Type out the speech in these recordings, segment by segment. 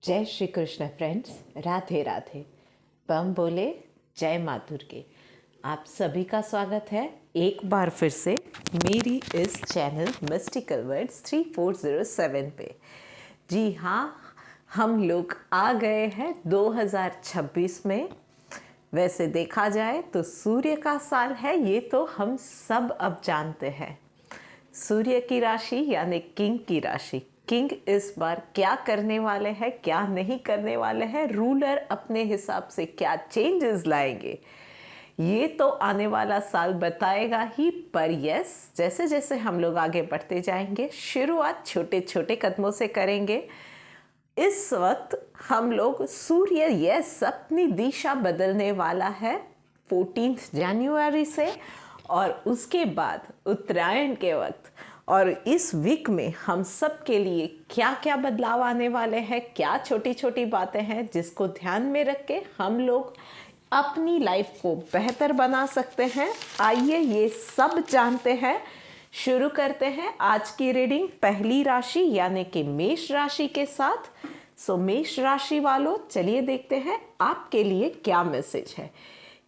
जय श्री कृष्ण फ्रेंड्स, राधे राधे। बम बोले जय माँ दुर्गे। आप सभी का स्वागत है एक बार फिर से मेरी इस चैनल मिस्टिकल वर्ड्स 3407 पे। जी हाँ, हम लोग आ गए हैं 2026 में। वैसे देखा जाए तो सूर्य का साल है, ये तो हम सब अब जानते हैं। सूर्य की राशि यानी किंग की राशि। किंग इस बार क्या करने वाले हैं, क्या नहीं करने वाले हैं, रूलर अपने हिसाब से क्या चेंजेस लाएंगे, ये तो आने वाला साल बताएगा ही। पर यस, जैसे जैसे हम लोग आगे बढ़ते जाएंगे, शुरुआत छोटे छोटे कदमों से करेंगे। इस वक्त हम लोग सूर्य यस अपनी दिशा बदलने वाला है 14 जनवरी से, और उसके बाद उत्तरायण के वक्त और इस वीक में हम सब के लिए क्या क्या बदलाव आने वाले हैं, क्या छोटी छोटी बातें हैं जिसको ध्यान में रख के हम लोग अपनी लाइफ को बेहतर बना सकते हैं। आइए ये सब जानते हैं। शुरू करते हैं आज की रीडिंग पहली राशि यानी कि मेष राशि के साथ। सो मेष राशि वालों, चलिए देखते हैं आपके लिए क्या मैसेज है।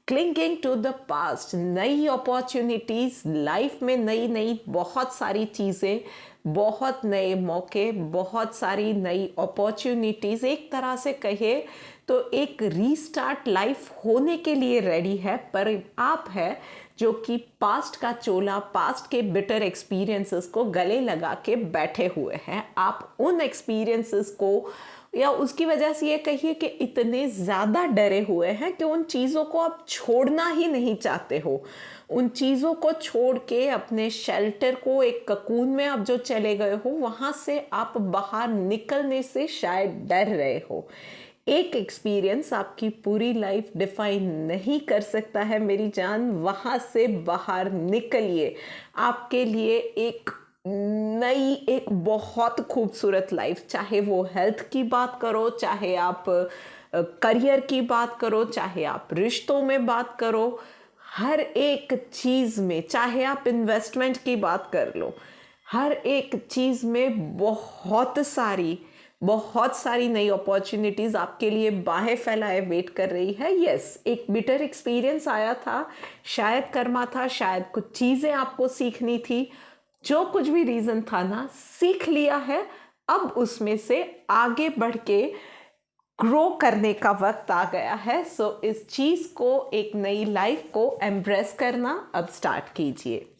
क्लिंगिंग टू द पास्ट, नई अपॉर्चुनिटीज लाइफ में, नई नई बहुत सारी चीज़ें, बहुत नए मौके, बहुत सारी नई अपॉर्चुनिटीज। एक तरह से कहिए तो एक रीस्टार्ट लाइफ होने के लिए रेडी है। पर आप है जो कि पास्ट का चोला, पास्ट के बिटर एक्सपीरियंसेस को गले लगा के बैठे हुए हैं। आप उन एक्सपीरियंसेस को या उसकी वजह से ये कहिए कि इतने ज़्यादा डरे हुए हैं कि उन चीज़ों को आप छोड़ना ही नहीं चाहते हो। उन चीज़ों को छोड़ के अपने शेल्टर को, एक ककून में आप जो चले गए हो, वहाँ से आप बाहर निकलने से शायद डर रहे हो। एक एक्सपीरियंस आपकी पूरी लाइफ डिफाइन नहीं कर सकता है मेरी जान। वहाँ से बाहर निकलिए। आपके लिए एक नई, एक बहुत खूबसूरत लाइफ, चाहे वो हेल्थ की बात करो, चाहे आप करियर की बात करो, चाहे आप रिश्तों में बात करो, हर एक चीज़ में, चाहे आप इन्वेस्टमेंट की बात कर लो, हर एक चीज़ में बहुत सारी नई अपॉर्चुनिटीज़ आपके लिए बाहें फैलाए वेट कर रही है। यस, एक बिटर एक्सपीरियंस आया था, शायद कर्मा था, शायद कुछ चीज़ें आपको सीखनी थी। जो कुछ भी रीज़न था ना, सीख लिया है। अब उसमें से आगे बढ़ के ग्रो करने का वक्त आ गया है। सो इस चीज़ को, एक नई लाइफ को एम्ब्रेस करना अब स्टार्ट कीजिए।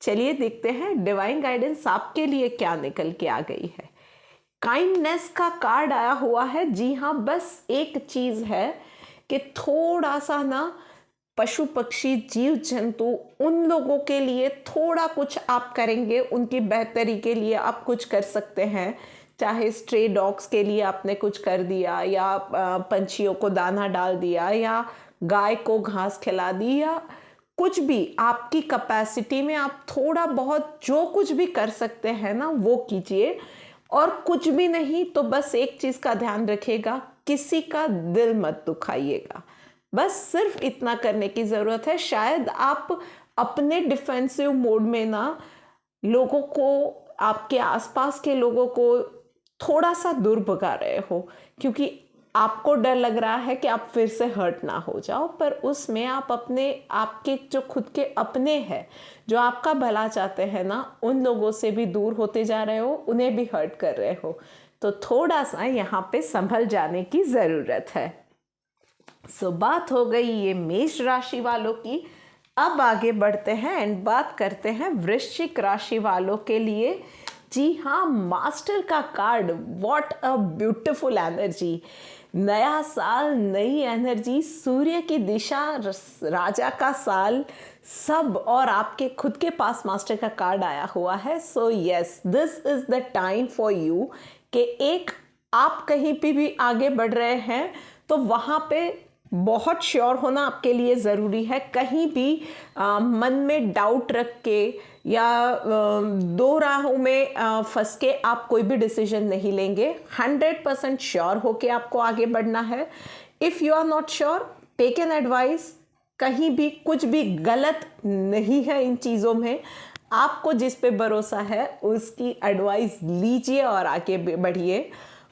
चलिए देखते हैं डिवाइन गाइडेंस आपके लिए क्या निकल के आ गई है। काइंडनेस का कार्ड आया हुआ है। जी हाँ, बस एक चीज़ है कि थोड़ा सा ना, पशु पक्षी जीव जंतु, उन लोगों के लिए थोड़ा कुछ आप करेंगे, उनकी बेहतरी के लिए आप कुछ कर सकते हैं। चाहे स्ट्रे डॉग्स के लिए आपने कुछ कर दिया, या पंछियों को दाना डाल दिया, या गाय को घास खिला दी, या कुछ भी आपकी कैपेसिटी में आप थोड़ा बहुत जो कुछ भी कर सकते हैं ना, वो कीजिए। और कुछ भी नहीं तो बस एक चीज़ का ध्यान रखिएगा, किसी का दिल मत दुखाइएगा। बस सिर्फ इतना करने की ज़रूरत है। शायद आप अपने डिफेंसिव मोड में ना, लोगों को, आपके आसपास के लोगों को थोड़ा सा दूर भगा रहे हो, क्योंकि आपको डर लग रहा है कि आप फिर से हर्ट ना हो जाओ। पर उसमें आप अपने, आपके जो खुद के अपने हैं, जो आपका भला चाहते हैं ना, उन लोगों से भी दूर होते जा रहे हो, उन्हें भी हर्ट कर रहे हो। तो थोड़ा सा यहाँ पे संभल जाने की ज़रूरत है। सो बात हो गई ये मेष राशि वालों की। अब आगे बढ़ते हैं एंड बात करते हैं वृश्चिक राशि वालों के लिए। जी हाँ, मास्टर का card, what a beautiful energy. नया साल, नई एनर्जी, सूर्य की दिशा, राजा का साल, सब, और आपके खुद के पास मास्टर का कार्ड आया हुआ है। So yes, this is the time for you कि एक, आप कहीं पे भी आगे बढ़ रहे हैं तो वहाँ पे बहुत श्योर होना आपके लिए ज़रूरी है। कहीं भी मन में डाउट रख के या दो राहों में फंस के आप कोई भी डिसीजन नहीं लेंगे। 100% श्योर होके आपको आगे बढ़ना है। If you are not sure, take an advice. कहीं भी कुछ भी गलत नहीं है इन चीज़ों में। आपको जिस पे भरोसा है उसकी एडवाइस लीजिए और आगे बढ़िए।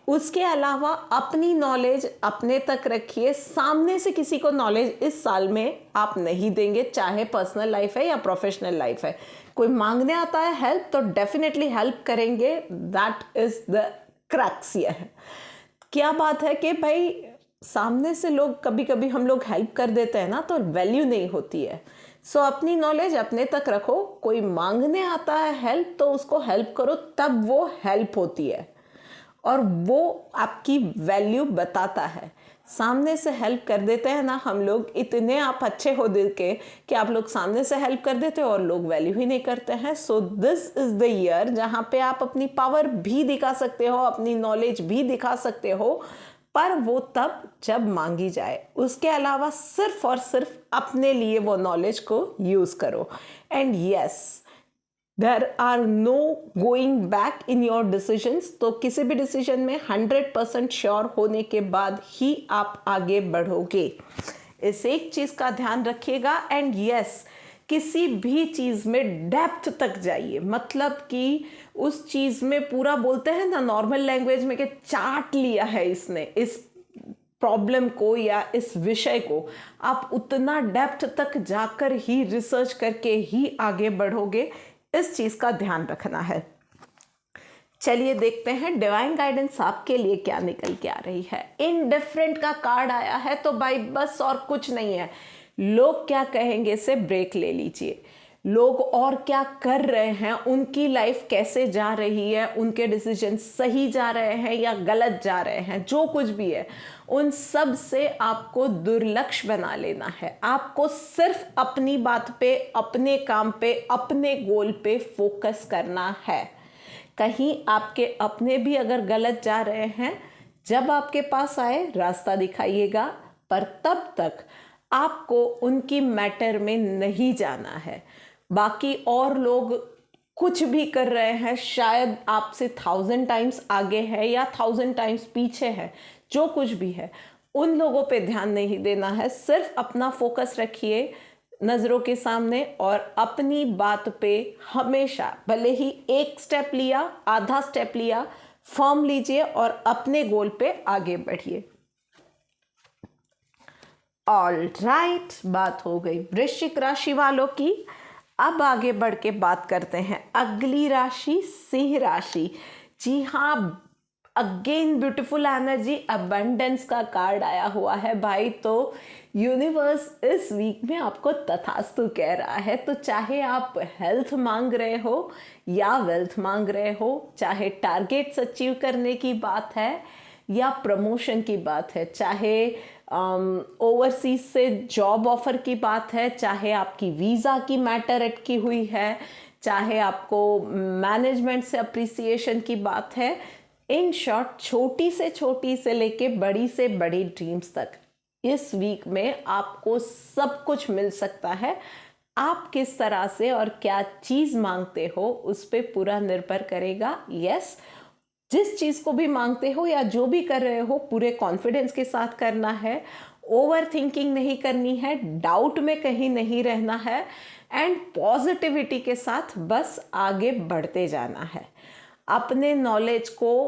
उसके अलावा अपनी नॉलेज अपने तक रखिए, सामने से किसी को नॉलेज इस साल में आप नहीं देंगे, चाहे पर्सनल लाइफ है या प्रोफेशनल लाइफ है। कोई मांगने आता है हेल्प तो डेफिनेटली हेल्प करेंगे, दैट इज द क्रक्स। ये है क्या बात है कि भाई सामने से लोग कभी कभी हम लोग हेल्प कर देते हैं ना तो वैल्यू नहीं होती है। सो अपनी नॉलेज अपने तक रखो, कोई मांगने आता है हेल्प तो उसको हेल्प करो, तब वो हेल्प होती है और वो आपकी वैल्यू बताता है। सामने से हेल्प कर देते हैं ना हम लोग, इतने आप अच्छे हो दिल के कि आप लोग सामने से हेल्प कर देते हो और लोग वैल्यू ही नहीं करते हैं। So this is the year जहाँ पे आप अपनी पावर भी दिखा सकते हो, अपनी नॉलेज भी दिखा सकते हो, पर वो तब जब मांगी जाए। उसके अलावा सिर्फ और सिर्फ अपने लिए वो नॉलेज को यूज करो। And yes, there are no going back in your decisions. तो किसी भी डिसीजन में 100% श्योर होने के बाद ही आप आगे बढ़ोगे। इस एक चीज का ध्यान रखिएगा। एंड यस, किसी भी चीज में डेप्थ तक जाइए, मतलब कि उस चीज में पूरा बोलते हैं ना नॉर्मल लैंग्वेज में कि चाट लिया है इसने इस प्रॉब्लम को या इस विषय को, आप उतना डेप्थ तक जाकर ही रिसर्च करके ही आगे बढ़ोगे। इस चीज का ध्यान रखना है। चलिए देखते हैं डिवाइन गाइडेंस आपके लिए क्या निकल के आ रही है। इनडिफरेंट का कार्ड आया है तो भाई बस और कुछ नहीं है, लोग क्या कहेंगे से ब्रेक ले लीजिए। लोग और क्या कर रहे हैं, उनकी लाइफ कैसे जा रही है, उनके डिसीजन सही जा रहे हैं या गलत जा रहे हैं, जो कुछ भी है उन सब से आपको दुर्लक्ष्य बना लेना है। आपको सिर्फ अपनी बात पे, अपने काम पे, अपने गोल पे फोकस करना है। कहीं आपके अपने भी अगर गलत जा रहे हैं, जब आपके पास आए रास्ता दिखाइएगा, पर तब तक आपको उनकी मैटर में नहीं जाना है। बाकी और लोग कुछ भी कर रहे हैं, शायद आपसे 1000 टाइम्स आगे है या 1000 टाइम्स पीछे है, जो कुछ भी है उन लोगों पे ध्यान नहीं देना है। सिर्फ अपना फोकस रखिए नज़रों के सामने और अपनी बात पे हमेशा, भले ही एक स्टेप लिया, आधा स्टेप लिया, फर्म लीजिए और अपने गोल पे आगे बढ़िए। ऑल राइट, बात हो गई वृश्चिक राशि वालों की। अब आगे बढ़ के बात करते हैं अगली राशि, सिंह राशि। जी हाँ, अगेन ब्यूटीफुल एनर्जी, अबंडेंस का कार्ड आया हुआ है भाई। तो यूनिवर्स इस वीक में आपको तथास्तु कह रहा है। तो चाहे आप हेल्थ मांग रहे हो या वेल्थ मांग रहे हो, चाहे टारगेट्स अचीव करने की बात है या प्रमोशन की बात है, चाहे ओवरसीज से जॉब ऑफर की बात है, चाहे आपकी वीज़ा की मैटर अटकी हुई है, चाहे आपको मैनेजमेंट से अप्रिसिएशन की बात है, इन शॉर्ट छोटी से लेके बड़ी से बड़ी ड्रीम्स तक इस वीक में आपको सब कुछ मिल सकता है। आप किस तरह से और क्या चीज़ मांगते हो उस पर पूरा निर्भर करेगा। यस, जिस चीज़ को भी मांगते हो या जो भी कर रहे हो पूरे कॉन्फिडेंस के साथ करना है, ओवर थिंकिंग नहीं करनी है, डाउट में कहीं नहीं रहना है, एंड पॉजिटिविटी के साथ बस आगे बढ़ते जाना है। अपने नॉलेज को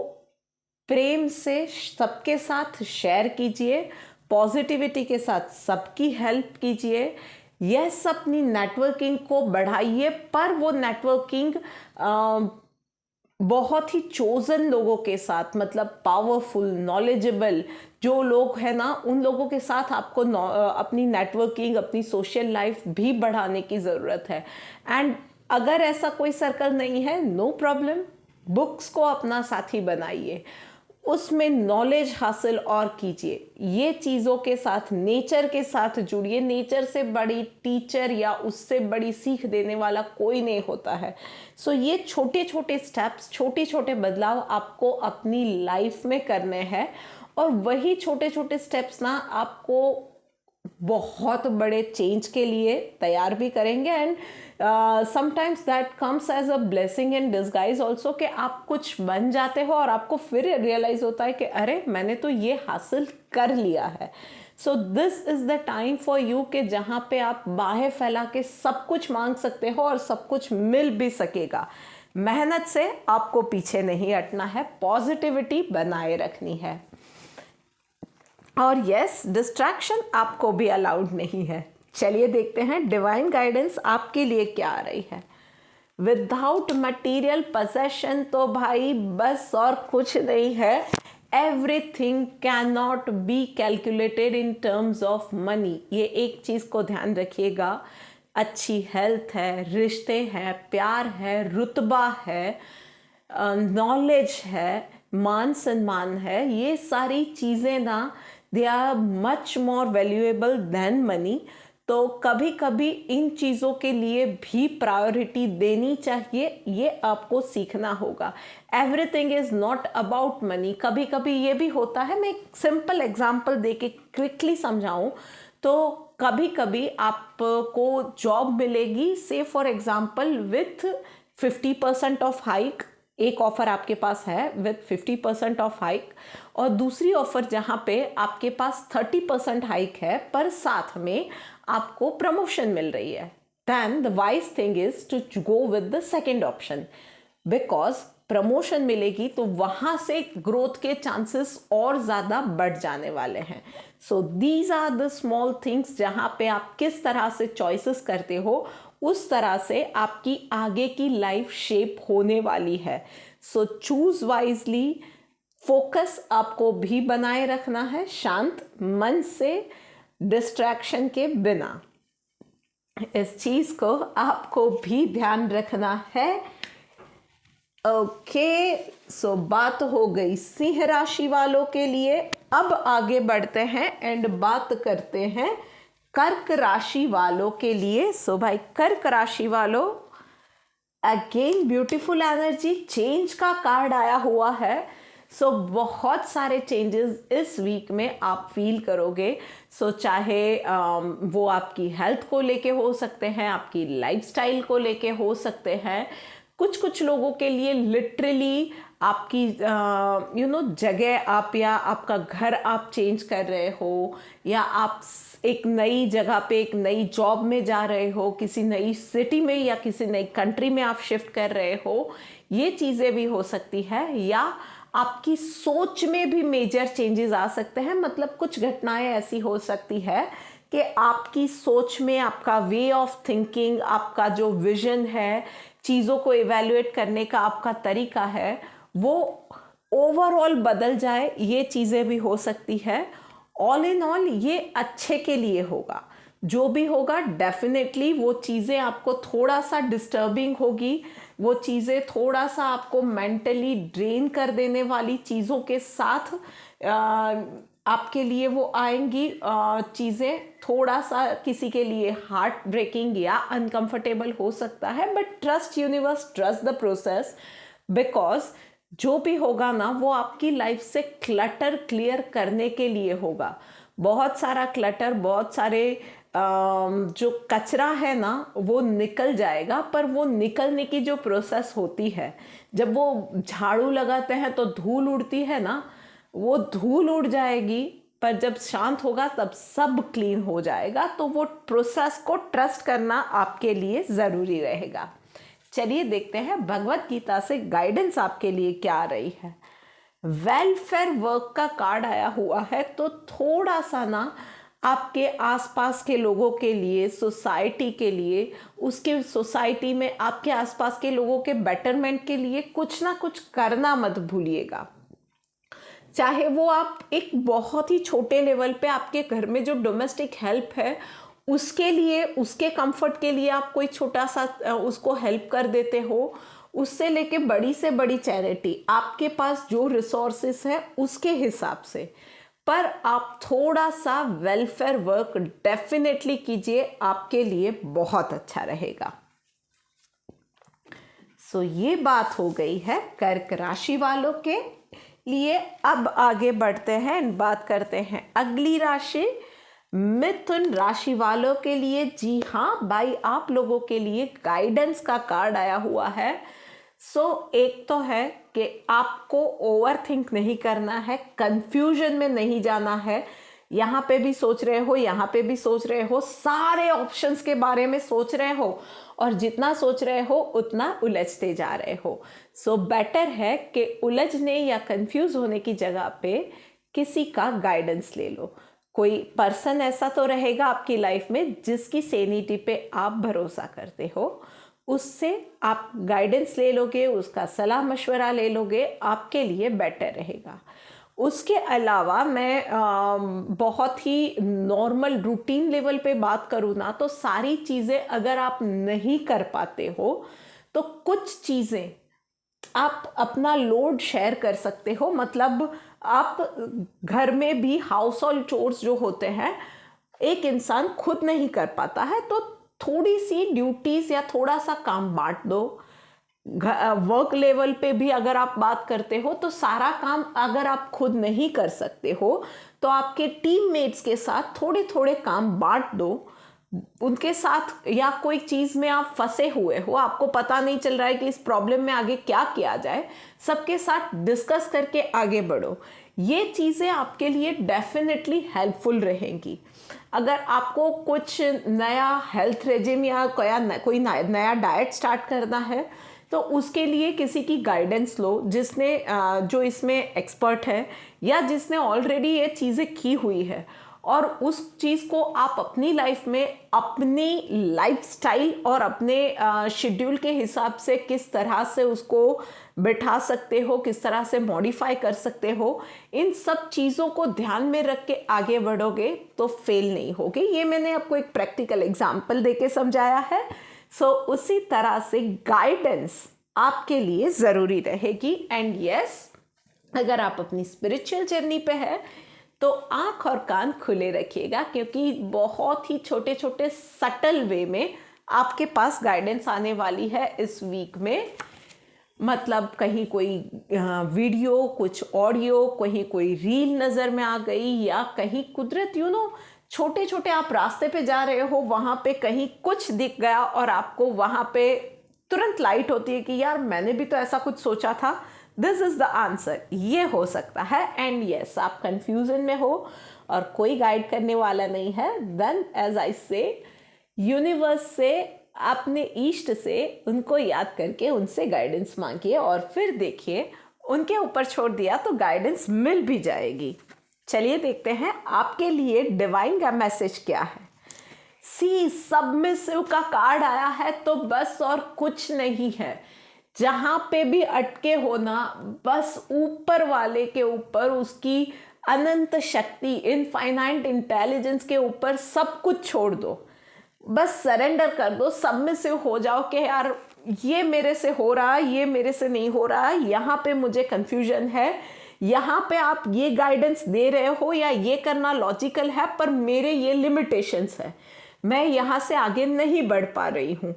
प्रेम से सबके साथ शेयर कीजिए, पॉजिटिविटी के साथ सबकी हेल्प कीजिए। यस, अपनी नेटवर्किंग को बढ़ाइए, पर वो नेटवर्किंग बहुत ही चोजन लोगों के साथ, मतलब पावरफुल, नॉलेजेबल जो लोग हैं ना, उन लोगों के साथ आपको अपनी नेटवर्किंग, अपनी सोशल लाइफ भी बढ़ाने की ज़रूरत है। एंड अगर ऐसा कोई सर्कल नहीं है, नो प्रॉब्लम, बुक्स को अपना साथी बनाइए, उसमें नॉलेज हासिल और कीजिए। ये चीज़ों के साथ, नेचर के साथ जुड़िए। नेचर से बड़ी टीचर या उससे बड़ी सीख देने वाला कोई नहीं होता है। सो ये छोटे छोटे स्टेप्स, छोटे छोटे बदलाव आपको अपनी लाइफ में करने हैं, और वही छोटे छोटे स्टेप्स ना आपको बहुत बड़े चेंज के लिए तैयार भी करेंगे। And sometimes that comes as a blessing in disguise also, कि आप कुछ बन जाते हो और आपको फिर रियलाइज होता है कि अरे मैंने तो ये हासिल कर लिया है। So this is the time for you कि जहाँ पे आप बाहें फैला के सब कुछ मांग सकते हो और सब कुछ मिल भी सकेगा। मेहनत से आपको पीछे नहीं हटना है, पॉजिटिविटी बनाए रखनी है। और यस, डिस्ट्रैक्शन आपको भी अलाउड नहीं है। चलिए देखते हैं डिवाइन गाइडेंस आपके लिए क्या आ रही है। विदाउट मटीरियल पोजेशन तो भाई बस और कुछ नहीं है। Everything can not be calculated in terms of money. ये एक चीज़ को ध्यान रखिएगा। अच्छी हेल्थ है, रिश्ते हैं, प्यार है, रुतबा है, नॉलेज है, मान सम्मान है, ये सारी चीज़ें ना they are much more valuable than money. तो कभी कभी इन चीज़ों के लिए भी प्रायोरिटी देनी चाहिए, ये आपको सीखना होगा। Everything is not about money. कभी कभी ये भी होता है, मैं एक सिंपल एग्जांपल दे के क्विकली समझाऊं तो कभी कभी आपको जॉब मिलेगी, से for example with 50% of hike. एक ऑफर आपके पास है विथ 50% ऑफ हाइक, और दूसरी ऑफर जहाँ पे आपके पास 30% हाइक है पर साथ में आपको प्रमोशन मिल रही है। Then the wise thing is to go with the second option, because promotion मिलेगी तो वहाँ से ग्रोथ के चांसेस और ज़्यादा बढ़ जाने वाले हैं। So these are the small things, जहाँ पे आप किस तरह से चॉइसेस करते हो उस तरह से आपकी आगे की लाइफ शेप होने वाली है। So choose wisely. फोकस आपको भी बनाए रखना है, शांत मन से, डिस्ट्रैक्शन के बिना। इस चीज को आपको भी ध्यान रखना है। ओके, सो बात हो गई सिंह राशि वालों के लिए। अब आगे बढ़ते हैं एंड बात करते हैं कर्क राशि वालों के लिए। सो भाई कर्क राशि वालों, अगेन ब्यूटीफुल एनर्जी, चेंज का कार्ड आया हुआ है। सो बहुत सारे चेंजेस इस वीक में आप फील करोगे। सो चाहे वो आपकी हेल्थ को लेके हो सकते हैं, आपकी लाइफस्टाइल को लेके हो सकते हैं, कुछ लोगों के लिए लिटरली आपकी जगह आप या आपका घर आप चेंज कर रहे हो, या आप एक नई जगह पे एक नई जॉब में जा रहे हो, किसी नई सिटी में या किसी नई कंट्री में आप शिफ्ट कर रहे हो, ये चीज़ें भी हो सकती है। या आपकी सोच में भी मेजर चेंजेस आ सकते हैं। मतलब कुछ घटनाएं ऐसी हो सकती है कि आपकी सोच में, आपका वे ऑफ थिंकिंग, आपका जो विजन है, चीज़ों को इवैल्यूएट करने का आपका तरीका है, वो ओवरऑल बदल जाए, ये चीज़ें भी हो सकती है। ऑल इन ऑल ये अच्छे के लिए होगा। जो भी होगा डेफिनेटली वो चीज़ें आपको थोड़ा सा डिस्टर्बिंग होगी, वो चीज़ें थोड़ा सा आपको मेंटली ड्रेन कर देने वाली चीज़ों के साथ आपके लिए वो आएंगी। चीज़ें थोड़ा सा किसी के लिए हार्ट ब्रेकिंग या अनकंफर्टेबल हो सकता है, but trust universe, trust the process, because जो भी होगा ना वो आपकी लाइफ से क्लटर क्लियर करने के लिए होगा। बहुत सारा क्लटर, बहुत सारे जो कचरा है ना वो निकल जाएगा, पर वो निकलने की जो प्रोसेस होती है, जब वो झाड़ू लगाते हैं तो धूल उड़ती है ना, वो धूल उड़ जाएगी, पर जब शांत होगा तब सब क्लीन हो जाएगा। तो वो प्रोसेस को ट्रस्ट करना आपके लिए ज़रूरी रहेगा। चलिए देखते हैं भगवत गीता से गाइडेंस आपके लिए क्या आ रही है। वेलफेयर वर्क का कार्ड आया हुआ है, तो थोड़ा सा ना आपके आसपास के लोगों के लिए, सोसाइटी के लिए, उसके सोसाइटी में आपके आसपास के लोगों के बेटरमेंट के लिए कुछ ना कुछ करना मत भूलिएगा। चाहे वो आप एक बहुत ही छोटे लेवल पे आपके घर में जो डोमेस्टिक हेल्प है उसके लिए, उसके कंफर्ट के लिए आप कोई छोटा सा उसको हेल्प कर देते हो, उससे लेके बड़ी से बड़ी चैरिटी, आपके पास जो रिसोर्सेस है उसके हिसाब से, पर आप थोड़ा सा वेलफेयर वर्क डेफिनेटली कीजिए, आपके लिए बहुत अच्छा रहेगा। सो ये बात हो गई है कर्क राशि वालों के लिए। अब आगे बढ़ते हैं, बात करते हैं अगली राशि मिथुन राशि वालों के लिए। जी हाँ भाई, आप लोगों के लिए गाइडेंस का कार्ड आया हुआ है। सो एक तो है कि आपको ओवर थिंक नहीं करना है, कंफ्यूजन में नहीं जाना है। यहाँ पे भी सोच रहे हो, यहाँ पे भी सोच रहे हो, सारे ऑप्शंस के बारे में सोच रहे हो और जितना सोच रहे हो उतना उलझते जा रहे हो। सो बेटर है कि उलझने या कंफ्यूज होने की जगह पे किसी का गाइडेंस ले लो। कोई पर्सन ऐसा तो रहेगा आपकी लाइफ में जिसकी सेनिटी पे आप भरोसा करते हो, उससे आप गाइडेंस ले लोगे, उसका सलाह मशवरा ले लोगे, आपके लिए बेटर रहेगा। उसके अलावा मैं बहुत ही नॉर्मल रूटीन लेवल पे बात करूँ ना, तो सारी चीज़ें अगर आप नहीं कर पाते हो तो कुछ चीज़ें आप अपना लोड शेयर कर सकते हो। मतलब आप घर में भी हाउस होल्ड चोर्स जो होते हैं एक इंसान खुद नहीं कर पाता है, तो थोड़ी सी ड्यूटीज या थोड़ा सा काम बांट दो। वर्क लेवल पे भी अगर आप बात करते हो तो सारा काम अगर आप खुद नहीं कर सकते हो तो आपके टीममेट्स के साथ थोड़े थोड़े काम बांट दो उनके साथ। या कोई चीज़ में आप फंसे हुए हो, आपको पता नहीं चल रहा है कि इस प्रॉब्लम में आगे क्या किया जाए, सबके साथ डिस्कस करके आगे बढ़ो। ये चीज़ें आपके लिए डेफिनेटली हेल्पफुल रहेंगी। अगर आपको कुछ नया हेल्थ रेजिम या कोई नया डाइट स्टार्ट करना है तो उसके लिए किसी की गाइडेंस लो जिसने जो इसमें एक्सपर्ट है या जिसने ऑलरेडी ये चीज़ें की हुई है, और उस चीज़ को आप अपनी लाइफ में अपनी लाइफस्टाइल और अपने शेड्यूल के हिसाब से किस तरह से उसको बैठा सकते हो, किस तरह से मॉडिफाई कर सकते हो, इन सब चीज़ों को ध्यान में रख के आगे बढ़ोगे तो फेल नहीं होगे। ये मैंने आपको एक प्रैक्टिकल एग्जाम्पल देके समझाया है। उसी तरह से गाइडेंस आपके लिए ज़रूरी रहेगी। एंड यस, अगर आप अपनी स्पिरिचुअल जर्नी पे है तो आंख और कान खुले रखिएगा, क्योंकि बहुत ही छोटे छोटे सटल वे में आपके पास गाइडेंस आने वाली है इस वीक में। मतलब कहीं कोई वीडियो, कुछ ऑडियो, कहीं कोई रील नज़र में आ गई, या कहीं कुदरत छोटे छोटे आप रास्ते पे जा रहे हो, वहाँ पे कहीं कुछ दिख गया और आपको वहाँ पे तुरंत लाइट होती है कि यार मैंने भी तो ऐसा कुछ सोचा था, दिस इज़ द आंसर। ये हो सकता है। एंड यस, आप कंफ्यूजन में हो और कोई गाइड करने वाला नहीं है, देन एज आई से यूनिवर्स से, अपने इष्ट से उनको याद करके उनसे गाइडेंस मांगिए और फिर देखिए उनके ऊपर छोड़ दिया तो गाइडेंस मिल भी जाएगी। चलिए देखते हैं आपके लिए डिवाइन का मैसेज क्या है। सी सबमिसिव का कार्ड आया है तो बस और कुछ नहीं है। जहाँ पे भी अटके हो ना, बस ऊपर वाले के ऊपर, उसकी अनंत शक्ति, इनफाइनाइट इंटेलिजेंस के ऊपर सब कुछ छोड़ दो। बस सरेंडर कर दो, सबमिसिव हो जाओ कि यार ये मेरे से हो रहा है, ये मेरे से नहीं हो रहा है, यहाँ पे मुझे कंफ्यूजन है, यहाँ पे आप ये गाइडेंस दे रहे हो या ये करना लॉजिकल है, पर मेरे ये लिमिटेशंस है, मैं यहाँ से आगे नहीं बढ़ पा रही हूँ।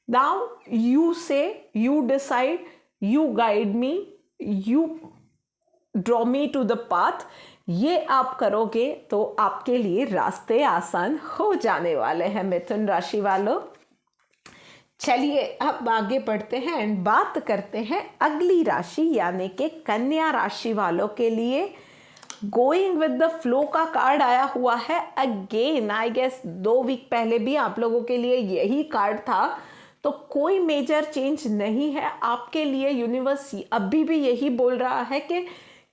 Now you say, you decide, you guide me, you draw me to the path. ये आप करोगे तो आपके लिए रास्ते आसान हो जाने वाले हैं मिथुन राशि वालों। चलिए अब आगे बढ़ते हैं एंड बात करते हैं अगली राशि यानी कि कन्या राशि वालों के लिए। गोइंग विद द फ्लो का कार्ड आया हुआ है अगेन। आई गेस 2 वीक पहले भी आप लोगों के लिए यही कार्ड था, तो कोई मेजर चेंज नहीं है आपके लिए। यूनिवर्स अभी भी यही बोल रहा है कि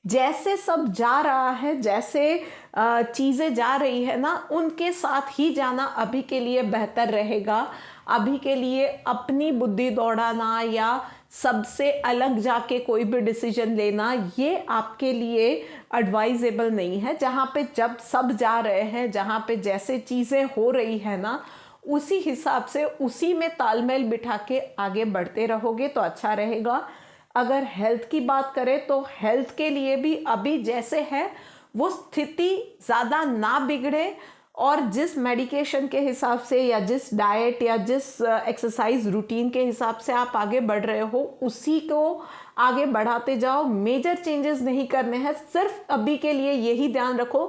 जैसे सब जा रहा है, जैसे चीज़ें जा रही है ना, उनके साथ ही जाना अभी के लिए बेहतर रहेगा। अभी के लिए अपनी बुद्धि दौड़ाना या सबसे अलग जाके कोई भी डिसीजन लेना, ये आपके लिए एडवाइजेबल नहीं है। जहाँ पे जब सब जा रहे हैं, जहाँ पे जैसे चीज़ें हो रही है ना, उसी हिसाब से उसी में तालमेल बिठा के आगे बढ़ते रहोगे तो अच्छा रहेगा। अगर हेल्थ की बात करें तो हेल्थ के लिए भी अभी जैसे है वो स्थिति ज़्यादा ना बिगड़े, और जिस मेडिकेशन के हिसाब से या जिस डाइट या जिस एक्सरसाइज रूटीन के हिसाब से आप आगे बढ़ रहे हो उसी को आगे बढ़ाते जाओ। मेजर चेंजेस नहीं करने हैं। सिर्फ अभी के लिए यही ध्यान रखो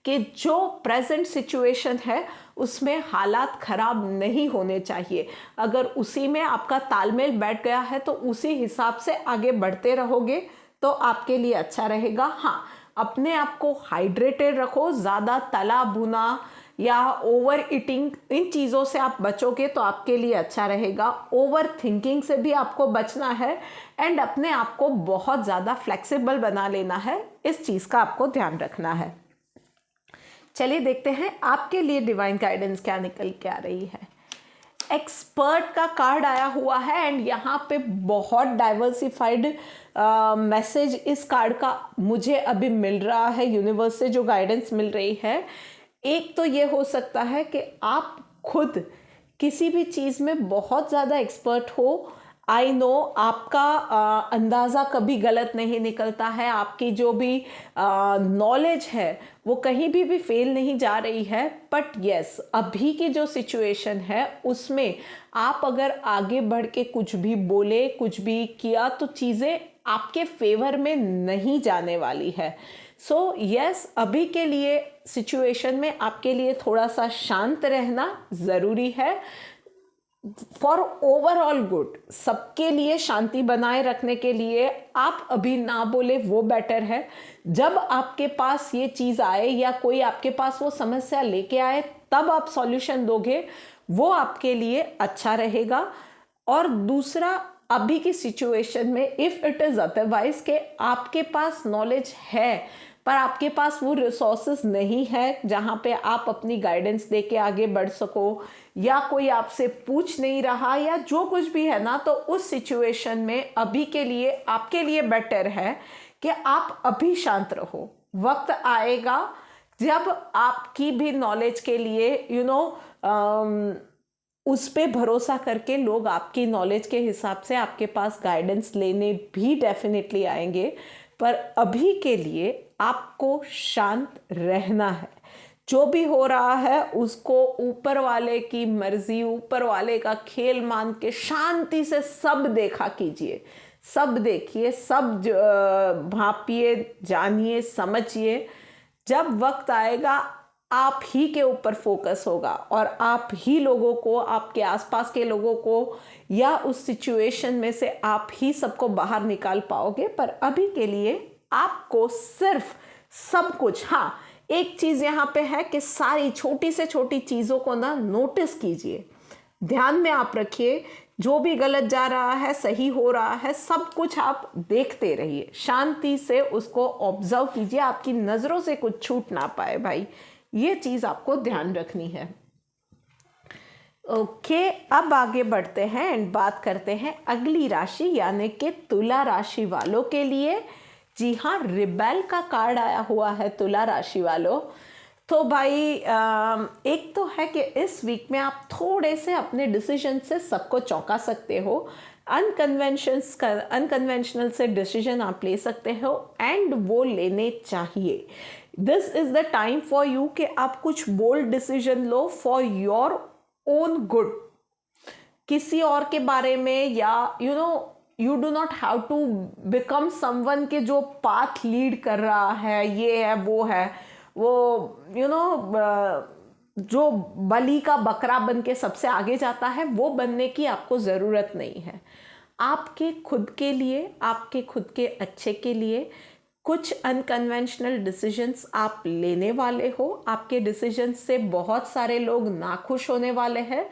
कि जो प्रेजेंट सिचुएशन है उसमें हालात खराब नहीं होने चाहिए। अगर उसी में आपका तालमेल बैठ गया है तो उसी हिसाब से आगे बढ़ते रहोगे तो आपके लिए अच्छा रहेगा। हाँ, अपने आप को हाइड्रेटेड रखो, ज़्यादा तला भुना या ओवर ईटिंग, इन चीज़ों से आप बचोगे तो आपके लिए अच्छा रहेगा। ओवर थिंकिंग से भी आपको बचना है एंड अपने आप को बहुत ज़्यादा फ्लेक्सिबल बना लेना है, इस चीज़ का आपको ध्यान रखना है। चलिए देखते हैं आपके लिए डिवाइन गाइडेंस क्या निकल के आ रही है। एक्सपर्ट का कार्ड आया हुआ है एंड यहाँ पे बहुत डाइवर्सिफाइड मैसेज इस कार्ड का मुझे अभी मिल रहा है, यूनिवर्स से जो गाइडेंस मिल रही है। एक तो ये हो सकता है कि आप खुद किसी भी चीज़ में बहुत ज़्यादा एक्सपर्ट हो। आई नो आपका अंदाज़ा कभी गलत नहीं निकलता है, आपकी जो भी नॉलेज है वो कहीं भी फेल नहीं जा रही है। बट यस, अभी की जो सिचुएशन है उसमें आप अगर आगे बढ़ के कुछ भी बोले, कुछ भी किया तो चीज़ें आपके फेवर में नहीं जाने वाली है। सो यस, अभी के लिए सिचुएशन में आपके लिए थोड़ा सा शांत रहना ज़रूरी है फॉर ओवरऑल गुड। सबके लिए शांति बनाए रखने के लिए आप अभी ना बोले वो बेटर है। जब आपके पास ये चीज़ आए या कोई आपके पास वो समस्या लेके आए तब आप सॉल्यूशन दोगे, वो आपके लिए अच्छा रहेगा। और दूसरा, अभी की सिचुएशन में इफ़ इट इज़ अदरवाइज के आपके पास नॉलेज है पर आपके पास वो रिसोर्सेज नहीं है जहाँ पे आप अपनी गाइडेंस दे के आगे बढ़ सको, या कोई आपसे पूछ नहीं रहा या जो कुछ भी है ना, तो उस सिचुएशन में अभी के लिए आपके लिए बेटर है कि आप अभी शांत रहो। वक्त आएगा जब आपकी भी नॉलेज के लिए उस पे भरोसा करके लोग आपकी नॉलेज के हिसाब से आपके पास गाइडेंस लेने भी डेफिनेटली आएंगे। पर अभी के लिए आपको शांत रहना है। जो भी हो रहा है उसको ऊपर वाले की मर्जी, ऊपर वाले का खेल मान के शांति से सब देखा कीजिए, सब देखिए, सब भापिए, जानिए, समझिए। जब वक्त आएगा आप ही के ऊपर फोकस होगा और आप ही लोगों को, आपके आसपास के लोगों को या उस सिचुएशन में से आप ही सबको बाहर निकाल पाओगे। पर अभी के लिए आपको सिर्फ सब कुछ, हाँ एक चीज़ यहाँ पे है कि सारी छोटी से छोटी चीज़ों को ना नोटिस कीजिए, ध्यान में आप रखिए। जो भी गलत जा रहा है, सही हो रहा है, सब कुछ आप देखते रहिए, शांति से उसको ऑब्जर्व कीजिए, आपकी नज़रों से कुछ छूट ना पाए भाई, ये चीज़ आपको ध्यान रखनी है। ओके, अब आगे बढ़ते हैं एंड बात करते हैं अगली राशि यानी कि तुला राशि वालों के लिए। जी हाँ, रिबेल का कार्ड आया हुआ है तुला राशि वालों। तो भाई एक तो है कि इस वीक में आप थोड़े से अपने डिसीजन से सबको चौंका सकते हो। अनकन्वेंशनल से डिसीजन आप ले सकते हो एंड वो लेने चाहिए। This is the time for you कि आप कुछ बोल्ड डिसीजन लो फॉर योर ओन गुड, किसी और के बारे में, या you do not have to become someone के जो पाथ लीड कर रहा है, ये है वो है, वो जो बलि का बकरा बन के सबसे आगे जाता है, वो बनने की आपको ज़रूरत नहीं है। आपके खुद के लिए, आपके खुद के अच्छे के लिए कुछ अनकन्वेंशनल डिसीजंस आप लेने वाले हो। आपके डिसीजंस से बहुत सारे लोग नाखुश होने वाले हैं।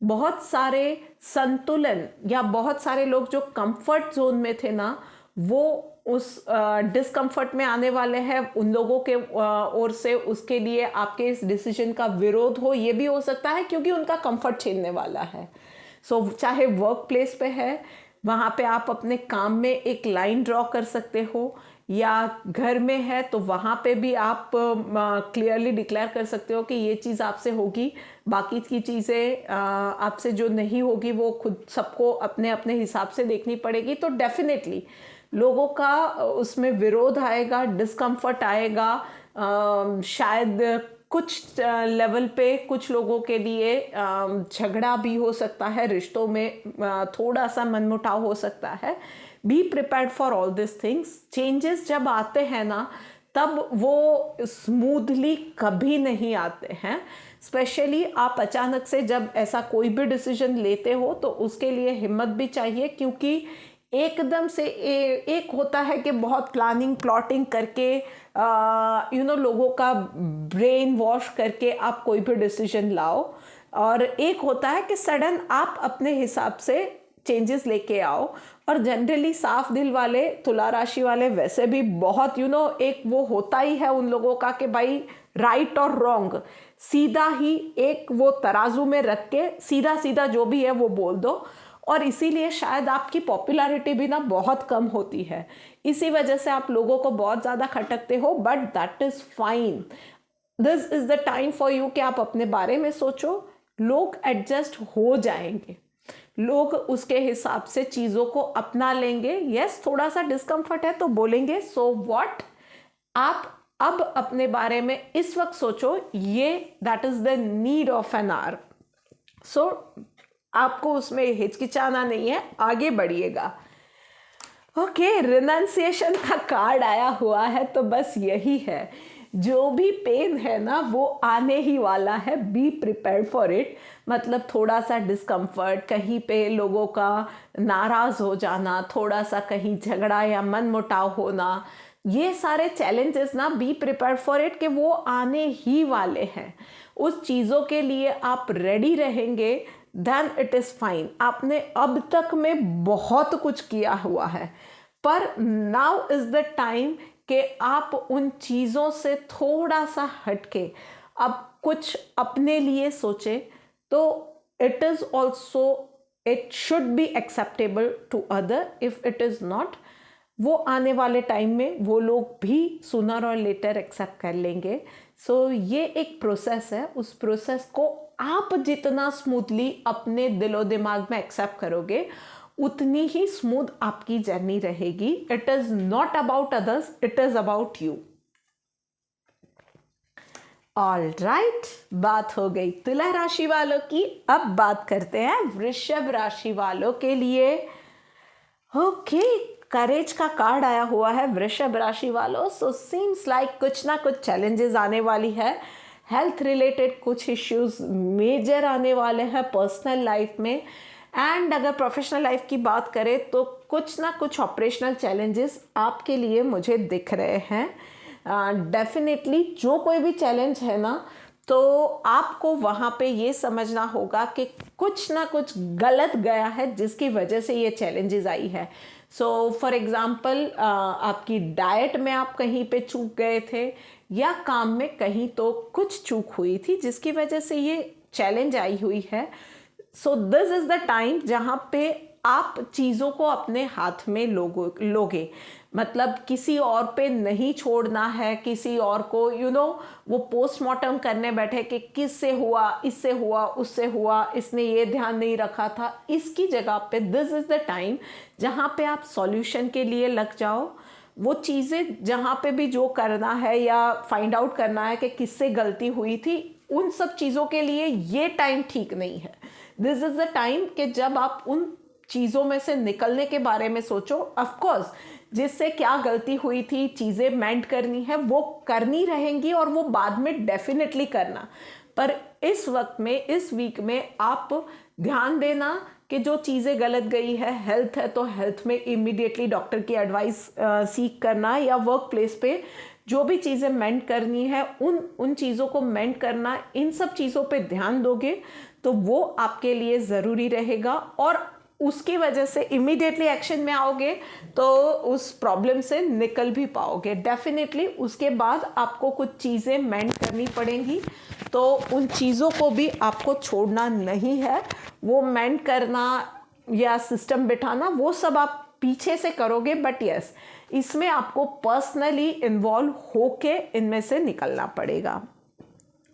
बहुत सारे संतुलन या बहुत सारे लोग जो कंफर्ट जोन में थे ना, वो उस डिस्कम्फर्ट में आने वाले हैं। उन लोगों के ओर से उसके लिए आपके इस डिसीजन का विरोध हो, ये भी हो सकता है क्योंकि उनका कंफर्ट छीनने वाला है। सो चाहे वर्क प्लेस पे है, वहाँ पे आप अपने काम में एक लाइन ड्रॉ कर सकते हो, या घर में है तो वहाँ पे भी आप क्लियरली डिक्लेयर कर सकते हो कि ये चीज़ आपसे होगी, बाकी की चीज़ें आपसे जो नहीं होगी वो खुद सबको अपने अपने हिसाब से देखनी पड़ेगी। तो डेफिनेटली लोगों का उसमें विरोध आएगा, डिस्कम्फर्ट आएगा। शायद कुछ लेवल पे कुछ लोगों के लिए झगड़ा भी हो सकता है, रिश्तों में थोड़ा सा मनमुटाव हो सकता है। Be prepared for all this things. Changes जब आते हैं ना, तब वो स्मूथली कभी नहीं आते हैं। स्पेशली आप अचानक से जब ऐसा कोई भी डिसीजन लेते हो तो उसके लिए हिम्मत भी चाहिए, क्योंकि एकदम से एक होता है कि बहुत प्लानिंग प्लॉटिंग करके लोगों का ब्रेन वॉश करके आप कोई भी डिसीजन लाओ, और एक होता है कि सडन आप अपने हिसाब से चेंजेस लेके आओ। और जनरली साफ दिल वाले तुला राशि वाले वैसे भी बहुत एक वो होता ही है उन लोगों का कि भाई राइट और रॉन्ग सीधा ही एक वो तराजू में रख के सीधा सीधा जो भी है वो बोल दो, और इसीलिए शायद आपकी पॉपुलैरिटी भी ना बहुत कम होती है। इसी वजह से आप लोगों को बहुत ज़्यादा खटकते हो, but that is fine. This is the time for you कि आप अपने बारे में सोचो। लोग एडजस्ट हो जाएंगे, लोग उसके हिसाब से चीज़ों को अपना लेंगे। यस, थोड़ा सा डिस्कम्फर्ट है तो बोलेंगे, सो व्हाट। आप अब अपने बारे में इस वक्त सोचो, ये that is the need of an hour. So आपको उसमें हिचकिचाना नहीं है, आगे बढ़िएगा। ओके, रिनंसिएशन का कार्ड आया हुआ है, तो बस यही है, जो भी पेन है ना वो आने ही वाला है। Be prepared for it. मतलब थोड़ा सा डिस्कम्फर्ट, कहीं पे लोगों का नाराज़ हो जाना, थोड़ा सा कहीं झगड़ा या मन मुटाव होना, ये सारे चैलेंजेस ना बी प्रिपेयर्ड फॉर इट कि वो आने ही वाले हैं। उस चीज़ों के लिए आप रेडी रहेंगे, देन इट इज़ फाइन। आपने अब तक में बहुत कुछ किया हुआ है, पर नाउ इज़ द टाइम कि आप उन चीज़ों से थोड़ा सा हटके अब कुछ अपने लिए सोचें। तो it is also, it should be acceptable to other. If it is not, वो आने वाले टाइम में वो लोग भी सूनर और लेटर एक्सेप्ट कर लेंगे। सो ये एक प्रोसेस है, उस प्रोसेस को आप जितना स्मूथली अपने दिलो दिमाग में एक्सेप्ट करोगे उतनी ही स्मूथ आपकी जर्नी रहेगी। It is not about others, it is about you. All right, बात हो गई तुला राशि वालों की। अब बात करते हैं वृषभ राशि वालों के लिए। ओके, करेज का कार्ड आया हुआ है वृषभ राशि वालों। सो सीम्स लाइक कुछ ना कुछ चैलेंजेस आने वाली है। हेल्थ रिलेटेड कुछ इश्यूज मेजर आने वाले हैं पर्सनल लाइफ में। एंड अगर प्रोफेशनल लाइफ की बात करें तो कुछ ना कुछ ऑपरेशनल चैलेंजेस आपके लिए मुझे दिख रहे हैं। डेफिनेटली जो कोई भी चैलेंज है ना, तो आपको वहाँ पे ये समझना होगा कि कुछ ना कुछ गलत गया है जिसकी वजह से ये चैलेंजेस आई है। सो फॉर एग्ज़ाम्पल, आपकी डाइट में आप कहीं पे चूक गए थे, या काम में कहीं तो कुछ चूक हुई थी जिसकी वजह से ये चैलेंज आई हुई है। So this is the time जहाँ पे आप चीज़ों को अपने हाथ में लोगे। मतलब किसी और पे नहीं छोड़ना है, किसी और को वो पोस्टमार्टम करने बैठे कि किससे हुआ, इससे हुआ, उससे हुआ, इसने ये ध्यान नहीं रखा था। इसकी जगह पे दिस इज़ द टाइम जहाँ पे आप सॉल्यूशन के लिए लग जाओ। वो चीज़ें जहाँ पे भी जो करना है या फाइंड आउट करना है कि किससे गलती हुई थी, उन सब चीज़ों के लिए ये टाइम ठीक नहीं है। दिस इज़ द टाइम कि जब आप उन चीज़ों में से निकलने के बारे में सोचो। ऑफ कोर्स, जिससे क्या गलती हुई थी, चीज़ें मेंट करनी है, वो करनी रहेंगी और वो बाद में डेफिनेटली करना। पर इस वक्त में, इस वीक में आप ध्यान देना कि जो चीज़ें गलत गई है, हेल्थ है तो हेल्थ में इमीडिएटली डॉक्टर की एडवाइस सीख करना, या वर्क प्लेस पे जो भी चीज़ें मेंट करनी है उन चीज़ों को मेंट करना। इन सब चीज़ों पे ध्यान दोगे तो वो आपके लिए ज़रूरी रहेगा, और उसकी वजह से इमीडिएटली एक्शन में आओगे तो उस प्रॉब्लम से निकल भी पाओगे डेफिनेटली। उसके बाद आपको कुछ चीज़ें मेंट करनी पड़ेंगी, तो उन चीज़ों को भी आपको छोड़ना नहीं है। वो मेंट करना या सिस्टम बिठाना वो सब आप पीछे से करोगे, बट यस, इसमें आपको पर्सनली इन्वॉल्व होके इनमें से निकलना पड़ेगा।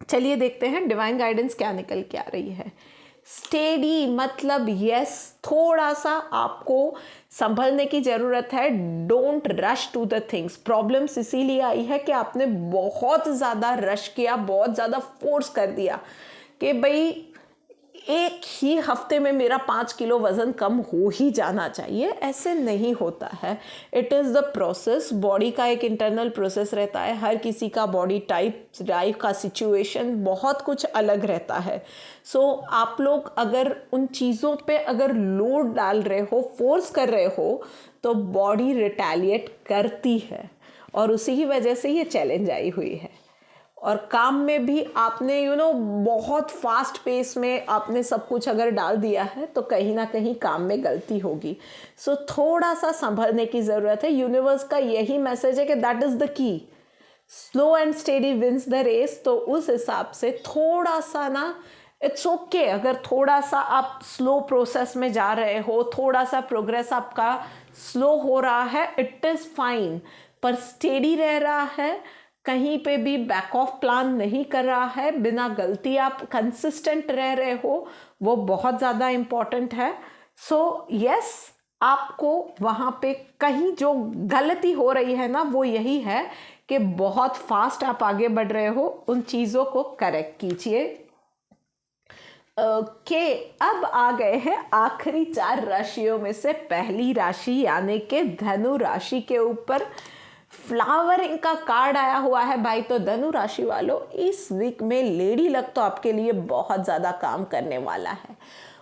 चलिए देखते हैं डिवाइन गाइडेंस क्या निकल के आ रही है। स्टेडी, मतलब यस, थोड़ा सा आपको संभलने की ज़रूरत है। Don't rush to the things. Problems इसीलिए आई है कि आपने बहुत ज़्यादा रश किया, बहुत ज़्यादा फोर्स कर दिया कि भाई एक ही हफ्ते में मेरा 5 किलो वज़न कम हो ही जाना चाहिए, ऐसे नहीं होता है। It is the process, body का एक इंटरनल प्रोसेस रहता है। हर किसी का बॉडी टाइप, लाइफ का सिचुएशन बहुत कुछ अलग रहता है। सो आप लोग अगर उन चीज़ों पे अगर लोड डाल रहे हो, फोर्स कर रहे हो, तो बॉडी रिटेलिएट करती है और उसी की वजह से ये चैलेंज आई हुई है। और काम में भी आपने बहुत फास्ट पेस में आपने सब कुछ अगर डाल दिया है तो कहीं ना कहीं काम में गलती होगी। सो थोड़ा सा संभलने की ज़रूरत है। यूनिवर्स का यही मैसेज है कि that is the key, slow and steady wins the race. तो उस हिसाब से थोड़ा सा ना, इट्स ओके अगर थोड़ा सा आप स्लो प्रोसेस में जा रहे हो, थोड़ा सा प्रोग्रेस आपका स्लो हो रहा है, इट इज़ फाइन। पर स्टेडी रह रहा है, कहीं पे भी बैक ऑफ प्लान नहीं कर रहा है, बिना गलती आप कंसिस्टेंट रह रहे हो, वो बहुत ज़्यादा इम्पॉर्टेंट है। सो यस, आपको वहाँ पे कहीं जो गलती हो रही है ना, वो यही है कि बहुत फास्ट आप आगे बढ़ रहे हो, उन चीज़ों को करेक्ट कीजिए। ओके, अब आ गए हैं आखिरी 4 राशियों में से पहली राशि यानी कि धनु राशि के ऊपर फ्लावरिंग का कार्ड आया हुआ है भाई। तो धनु राशि वालों, इस वीक में लेडी लक तो आपके लिए बहुत ज़्यादा काम करने वाला है।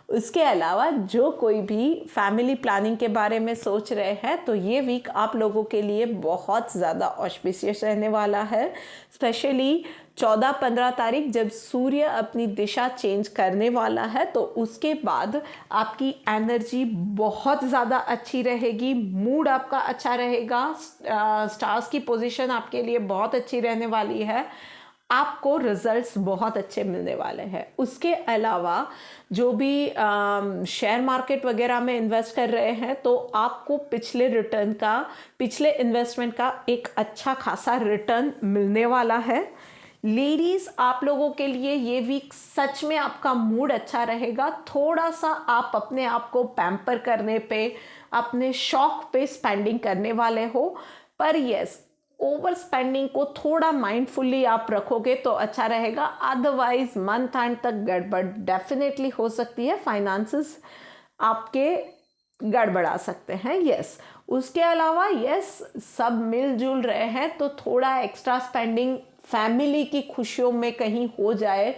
उसके अलावा जो कोई भी फैमिली प्लानिंग के बारे में सोच रहे हैं तो ये वीक आप लोगों के लिए बहुत ज़्यादा ऑस्पिशियस रहने वाला है। स्पेशली 14-15 तारीख जब सूर्य अपनी दिशा चेंज करने वाला है तो उसके बाद आपकी एनर्जी बहुत ज़्यादा अच्छी रहेगी, मूड आपका अच्छा रहेगा, स्टार्स की पोजीशन आपके लिए बहुत अच्छी रहने वाली है, आपको रिजल्ट्स बहुत अच्छे मिलने वाले हैं। उसके अलावा जो भी शेयर मार्केट वगैरह में इन्वेस्ट कर रहे हैं तो आपको पिछले इन्वेस्टमेंट का एक अच्छा खासा रिटर्न मिलने वाला है। लेडीज़, आप लोगों के लिए ये वीक सच में आपका मूड अच्छा रहेगा। थोड़ा सा आप अपने आप को पैम्पर करने पे, अपने शौक पे स्पेंडिंग करने वाले हो, पर यस, ओवर स्पेंडिंग को थोड़ा माइंडफुली आप रखोगे तो अच्छा रहेगा। अदरवाइज मंथ एंड तक गड़बड़ डेफिनेटली हो सकती है, फाइनेंसेस आपके गड़बड़ा सकते हैं। यस, उसके अलावा यस, सब मिलजुल रहे हैं तो थोड़ा एक्स्ट्रा स्पेंडिंग फैमिली की खुशियों में कहीं हो जाए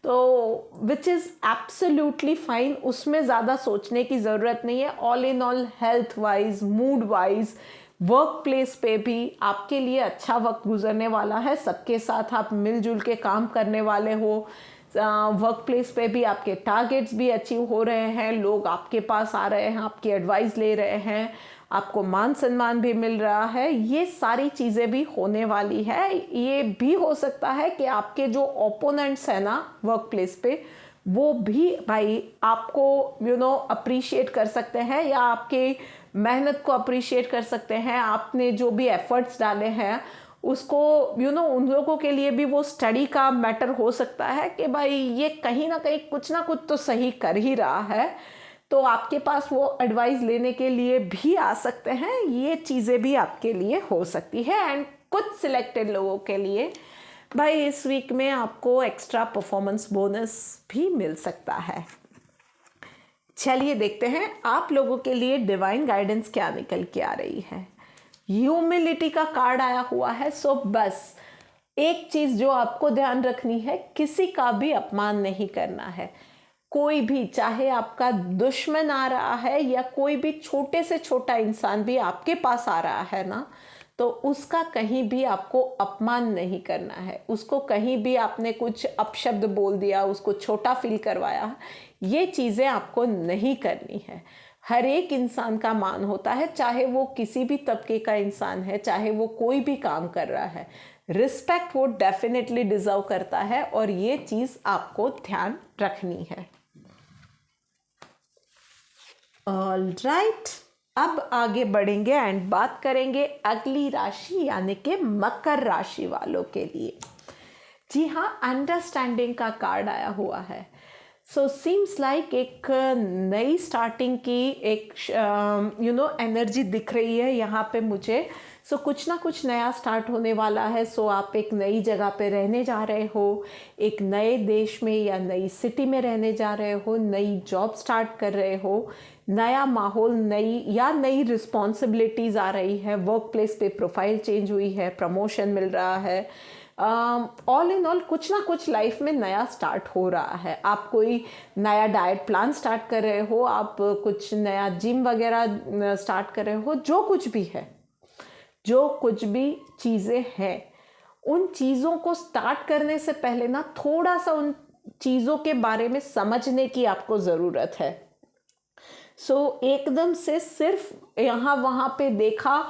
तो विच इज़ एब्सोल्युटली फाइन, उसमें ज़्यादा सोचने की ज़रूरत नहीं है। All in all, health wise, mood wise, work place पे भी आपके लिए अच्छा वक्त गुजरने वाला है। सबके साथ आप मिलजुल के काम करने वाले हो। वर्क प्लेस पे भी आपके टारगेट्स भी अचीव हो रहे हैं, लोग आपके पास आ रहे हैं, आपकी एडवाइस ले रहे हैं, आपको मान सम्मान भी मिल रहा है। ये सारी चीज़ें भी होने वाली है। ये भी हो सकता है कि आपके जो ओपोनेंट्स हैं ना वर्क प्लेस पे, वो भी भाई आपको अप्रिशिएट कर सकते हैं या आपके मेहनत को अप्रिशिएट कर सकते हैं। आपने जो भी एफर्ट्स डाले हैं उसको उन लोगों के लिए भी वो स्टडी का मैटर हो सकता है कि भाई ये कहीं ना कुछ तो सही कर ही रहा है, तो आपके पास वो एडवाइस लेने के लिए भी आ सकते हैं। ये चीज़ें भी आपके लिए हो सकती है। एंड कुछ सिलेक्टेड लोगों के लिए भाई इस वीक में आपको एक्स्ट्रा परफॉर्मेंस बोनस भी मिल सकता है। चलिए देखते हैं आप लोगों के लिए डिवाइन गाइडेंस क्या निकल के आ रही है। ह्यूमिलिटी का कार्ड आया हुआ है। सो बस एक चीज़ जो आपको ध्यान रखनी है, किसी का भी अपमान नहीं करना है। कोई भी, चाहे आपका दुश्मन आ रहा है या कोई भी छोटे से छोटा इंसान भी आपके पास आ रहा है ना, तो उसका कहीं भी आपको अपमान नहीं करना है। उसको कहीं भी आपने कुछ अपशब्द बोल दिया, उसको छोटा फील करवाया, ये चीज़ें आपको नहीं करनी है। हर एक इंसान का मान होता है, चाहे वो किसी भी तबके का इंसान है, चाहे वो कोई भी काम कर रहा है, रिस्पेक्ट वो डेफिनेटली डिजर्व करता है और ये चीज़ आपको ध्यान रखनी है। ऑल राइट, अब आगे बढ़ेंगे एंड बात करेंगे अगली राशि यानी कि मकर राशि वालों के लिए। जी हाँ, अंडरस्टैंडिंग का कार्ड आया हुआ है। सो सीम्स लाइक एक नई स्टार्टिंग की एक एनर्जी दिख रही है यहाँ पे मुझे। सो कुछ ना कुछ नया स्टार्ट होने वाला है। सो आप एक नई जगह पे रहने जा रहे हो, एक नए देश में या नई सिटी में रहने जा रहे हो, नई जॉब स्टार्ट कर रहे हो, नया माहौल, नई रिस्पॉन्सिबिलिटीज़ आ रही है, वर्क प्लेस पे प्रोफाइल चेंज हुई है, प्रमोशन मिल रहा है। ऑल इन ऑल कुछ ना कुछ लाइफ में नया स्टार्ट हो रहा है। आप कोई नया डाइट प्लान स्टार्ट कर रहे हो, आप कुछ नया जिम वगैरह स्टार्ट कर रहे हो, जो कुछ भी है, जो कुछ भी चीज़ें हैं, उन चीज़ों को स्टार्ट करने से पहले ना थोड़ा सा उन चीज़ों के बारे में समझने की आपको ज़रूरत है। सो एकदम से सिर्फ यहाँ वहाँ पे देखा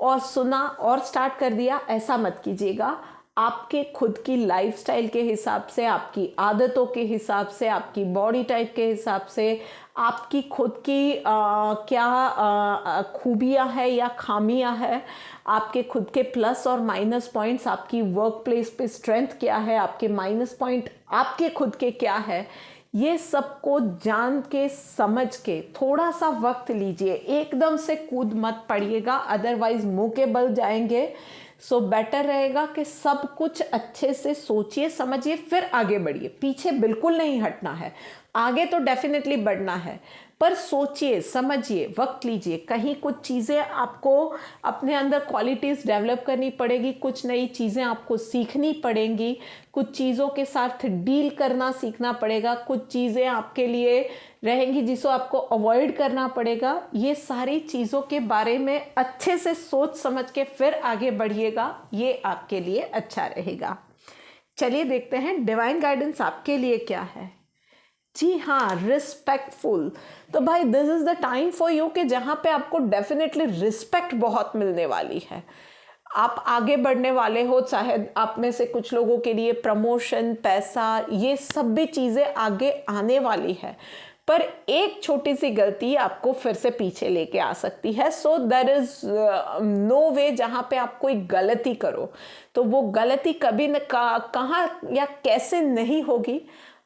और सुना और स्टार्ट कर दिया, ऐसा मत कीजिएगा। आपके खुद की लाइफस्टाइल के हिसाब से, आपकी आदतों के हिसाब से, आपकी बॉडी टाइप के हिसाब से, आपकी खुद की क्या खूबियाँ हैं या खामियाँ हैं, आपके खुद के प्लस और माइनस पॉइंट्स, आपकी वर्क प्लेस पे स्ट्रेंथ क्या है, आपके माइनस पॉइंट आपके खुद के क्या है, ये सबको जान के समझ के थोड़ा सा वक्त लीजिए। एकदम से कूद मत पड़िएगा, अदरवाइज मुंह के बल जाएंगे। सो बेटर रहेगा कि सब कुछ अच्छे से सोचिए समझिए फिर आगे बढ़िए। पीछे बिल्कुल नहीं हटना है, आगे तो डेफिनेटली बढ़ना है, पर सोचिए समझिए, वक्त लीजिए। कहीं कुछ चीज़ें आपको अपने अंदर क्वालिटीज़ डेवलप करनी पड़ेगी, कुछ नई चीज़ें आपको सीखनी पड़ेंगी, कुछ चीज़ों के साथ डील करना सीखना पड़ेगा, कुछ चीज़ें आपके लिए रहेंगी जिसको आपको अवॉइड करना पड़ेगा। ये सारी चीज़ों के बारे में अच्छे से सोच समझ के फिर आगे बढ़िएगा, ये आपके लिए अच्छा रहेगा। चलिए देखते हैं डिवाइन गाइडेंस आपके लिए क्या है। जी हाँ, रिस्पेक्टफुल। तो भाई this is the time for you कि जहाँ पे आपको डेफिनेटली रिस्पेक्ट बहुत मिलने वाली है। आप आगे बढ़ने वाले हो, चाहे आप में से कुछ लोगों के लिए प्रमोशन, पैसा, ये सब भी चीज़ें आगे आने वाली है, पर एक छोटी सी गलती आपको फिर से पीछे लेके आ सकती है। सो देयर इज नो वे जहाँ पे आप कोई गलती करो तो वो गलती कभी न कहाँ या कैसे नहीं होगी।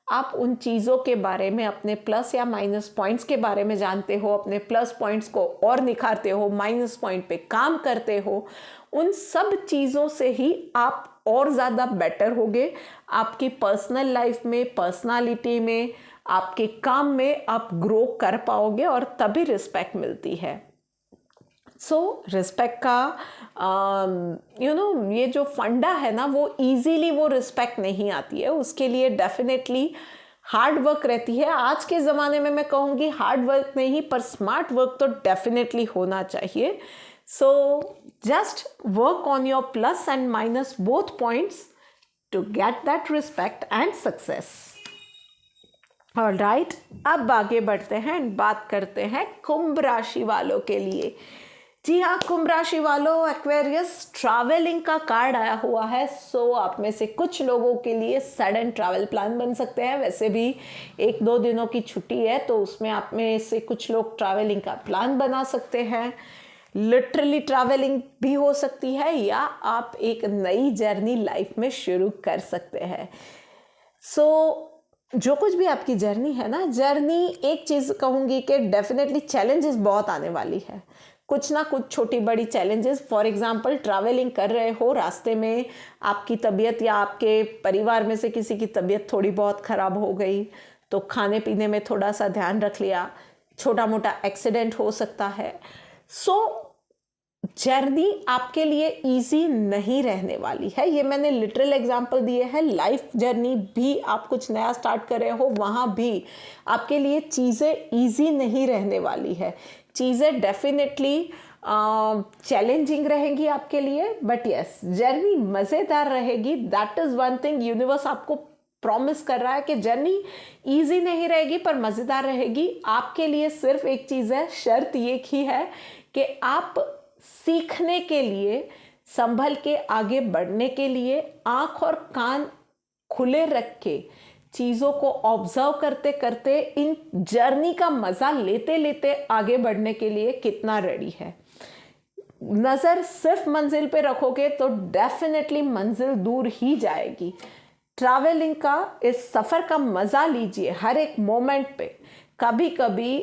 आप उन चीज़ों के बारे में, अपने प्लस या माइनस पॉइंट्स के बारे में जानते हो, अपने प्लस पॉइंट्स को और निखारते हो, माइनस पॉइंट पे काम करते हो। उन सब चीज़ों से ही आप और ज़्यादा बेटर होगे। आपकी पर्सनल लाइफ में, पर्सनालिटी में, आपके काम में आप ग्रो कर पाओगे और तभी रिस्पेक्ट मिलती है। सो रिस्पेक्ट का ये जो फंडा है ना, वो इजीली वो रिस्पेक्ट नहीं आती है, उसके लिए डेफिनेटली हार्ड वर्क रहती है। आज के ज़माने में मैं कहूँगी हार्ड वर्क नहीं, पर स्मार्ट वर्क तो डेफिनेटली होना चाहिए। So just work on your plus and minus both points to get that respect and success. Alright, अब आगे बढ़ते हैं, बात करते हैं कुंभ राशि वालों के लिए। जी हाँ, कुंभ राशि वालों, एक्वेरियस ट्रैवलिंग का कार्ड आया हुआ है। सो आप में से कुछ लोगों के लिए सडन ट्रैवल प्लान बन सकते हैं। वैसे भी 1-2 दिनों की छुट्टी है, तो उसमें आप में से कुछ लोग ट्रैवलिंग का प्लान बना सकते हैं। लिटरली ट्रैवलिंग भी हो सकती है, या आप एक नई जर्नी लाइफ में शुरू कर सकते हैं। सो जो कुछ भी आपकी जर्नी है ना, जर्नी एक चीज़ कहूँगी कि डेफिनेटली चैलेंजेस बहुत आने वाली है, कुछ ना कुछ छोटी बड़ी चैलेंजेस। फॉर एग्जांपल ट्रैवलिंग कर रहे हो, रास्ते में आपकी तबीयत या आपके परिवार में से किसी की तबीयत थोड़ी बहुत ख़राब हो गई, तो खाने पीने में थोड़ा सा ध्यान रख लिया, छोटा मोटा एक्सीडेंट हो सकता है। सो जर्नी आपके लिए इजी नहीं रहने वाली है, ये मैंने लिटरल एग्जांपल दिए हैं। लाइफ जर्नी भी आप कुछ नया स्टार्ट कर रहे हो, वहाँ भी आपके लिए चीज़ें इजी नहीं रहने वाली है। चीज़ें डेफिनेटली चैलेंजिंग रहेंगी आपके लिए, बट यस, जर्नी मज़ेदार रहेगी। That is one thing universe आपको प्रॉमिस कर रहा है कि जर्नी इजी नहीं रहेगी पर मज़ेदार रहेगी। आपके लिए सिर्फ एक चीज़ है, शर्त ये ही है कि आप सीखने के लिए, संभल के आगे बढ़ने के लिए आँख और कान खुले रख के, चीज़ों को ऑब्जर्व करते करते, इन जर्नी का मज़ा लेते लेते आगे बढ़ने के लिए कितना रेडी है। नज़र सिर्फ मंजिल पे रखोगे तो डेफिनेटली मंजिल दूर ही जाएगी। ट्रैवलिंग का, इस सफ़र का मज़ा लीजिए हर एक मोमेंट पे। कभी कभी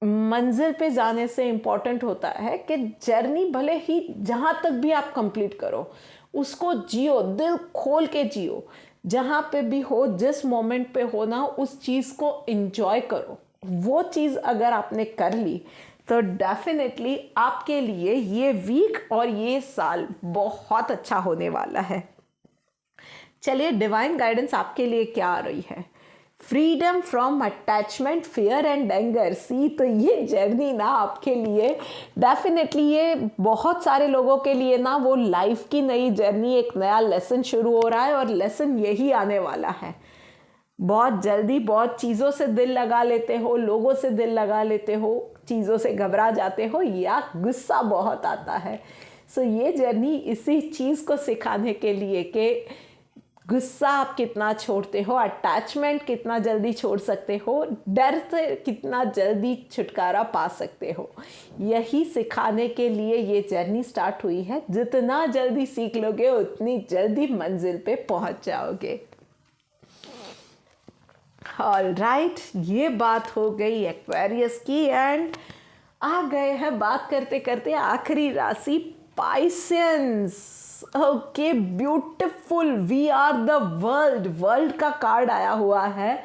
मंजिल पे जाने से इम्पॉर्टेंट होता है कि जर्नी भले ही जहाँ तक भी आप कंप्लीट करो उसको जियो, दिल खोल के जियो। जहाँ पे भी हो, जिस मोमेंट पे हो ना, उस चीज़ को एंजॉय करो। वो चीज़ अगर आपने कर ली तो डेफिनेटली आपके लिए ये वीक और ये साल बहुत अच्छा होने वाला है। चलिए, डिवाइन गाइडेंस आपके लिए क्या आ रही है। Freedom from attachment, fear and anger. See, तो ये जर्नी ना आपके लिए डेफिनेटली, ये बहुत सारे लोगों के लिए ना वो लाइफ की नई जर्नी, एक नया लेसन शुरू हो रहा है और लेसन यही आने वाला है। बहुत जल्दी बहुत चीज़ों से दिल लगा लेते हो, लोगों से दिल लगा लेते हो, चीज़ों से घबरा जाते हो या गुस्सा बहुत आता है। सो ये जर्नी इसी चीज़ को सिखाने के लिए कि गुस्सा आप कितना छोड़ते हो, अटैचमेंट कितना जल्दी छोड़ सकते हो, डर से कितना जल्दी छुटकारा पा सकते हो, यही सिखाने के लिए ये जर्नी स्टार्ट हुई है। जितना जल्दी सीख लोगे उतनी जल्दी मंजिल पे पहुंच जाओगे। ऑलराइट, ये बात हो गई एक्वेरियस की एंड आ गए हैं बात करते करते आखिरी राशि Pisces. Okay, beautiful, we are the world, world का कार्ड आया हुआ है।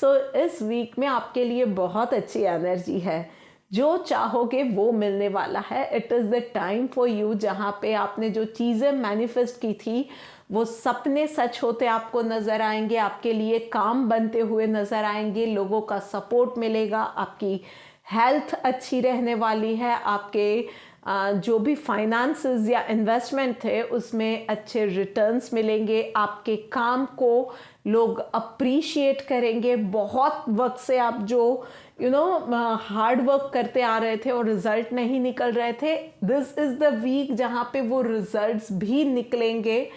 सो इस वीक में आपके लिए बहुत अच्छी एनर्जी है। जो चाहोगे वो मिलने वाला है। It is the time for you, जहाँ पे आपने जो चीज़ें मैनिफेस्ट की थी वो सपने सच होते आपको नज़र आएंगे, आपके लिए काम बनते हुए नज़र आएंगे, लोगों का सपोर्ट मिलेगा, आपकी हेल्थ अच्छी रहने वाली है, आपके जो भी फाइनेंसेस या इन्वेस्टमेंट थे उसमें अच्छे रिटर्न्स मिलेंगे, आपके काम को लोग अप्रिशिएट करेंगे। बहुत वक्त से आप जो हार्ड वर्क करते आ रहे थे और रिजल्ट नहीं निकल रहे थे, दिस इज़ द वीक जहाँ पे वो रिजल्ट्स भी निकलेंगे।